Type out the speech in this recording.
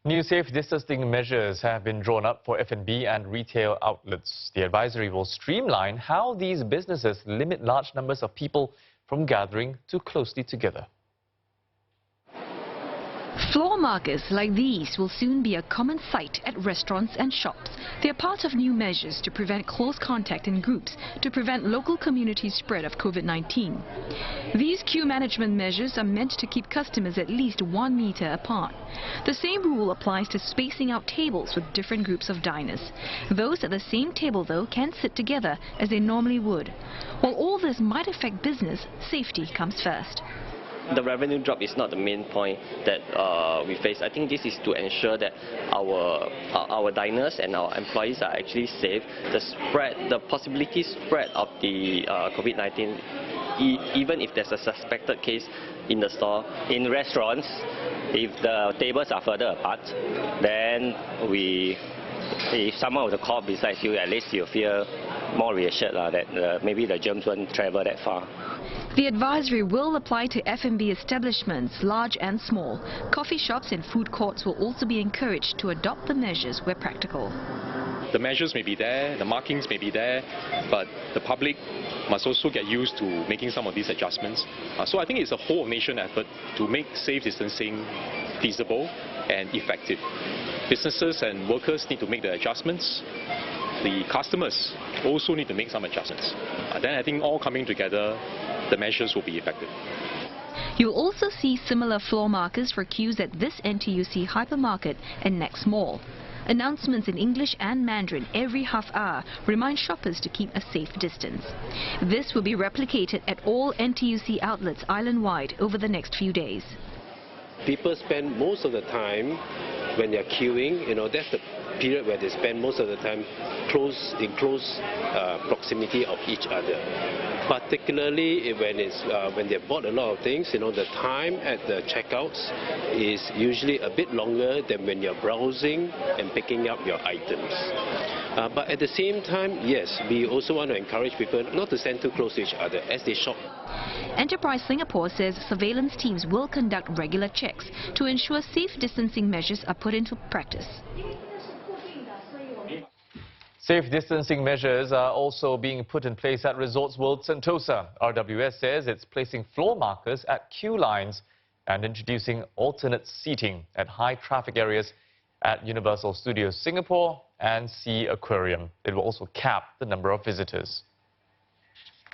New safe distancing measures have been drawn up for F&B and retail outlets. The advisory will streamline how these businesses limit large numbers of people from gathering too closely together. Floor markers like these will soon be a common sight at restaurants and shops. They are part of new measures to prevent close contact in groups to prevent local community spread of COVID-19. These queue management measures are meant to keep customers at least 1 meter apart. The same rule applies to spacing out tables with different groups of diners. Those at the same table, though, can sit together as they normally would. While all this might affect business, safety comes first. The revenue drop is not the main point that we face. I think this is to ensure that our diners and our employees are actually safe. The possibility spread of the COVID-19, even if there's a suspected case in the store. In restaurants, if the tables are further apart, then if someone were to cough beside you, at least you feel more reassured that maybe the germs won't travel that far. The advisory will apply to F&B establishments, large and small. Coffee shops and food courts will also be encouraged to adopt the measures where practical. The measures may be there, the markings may be there, but the public must also get used to making some of these adjustments. So I think it's a whole nation effort to make safe distancing feasible and effective. Businesses and workers need to make the adjustments. The customers also need to make some adjustments. Then I think all coming together, the measures will be effective. You'll also see similar floor markers for queues at this NTUC hypermarket and Next Mall. Announcements in English and Mandarin every half hour remind shoppers to keep a safe distance. This will be replicated at all NTUC outlets island-wide over the next few days. People spend most of the time when they're queuing, that's the period where they spend most of the time in close proximity of each other. Particularly when they bought a lot of things, the time at the checkouts is usually a bit longer than when you're browsing and picking up your items. But at the same time, yes, we also want to encourage people not to stand too close to each other as they shop. Enterprise Singapore says surveillance teams will conduct regular checks to ensure safe distancing measures are put into practice. Safe distancing measures are also being put in place at Resorts World Sentosa. RWS says it's placing floor markers at queue lines and introducing alternate seating at high traffic areas at Universal Studios Singapore and Sea Aquarium. It will also cap the number of visitors.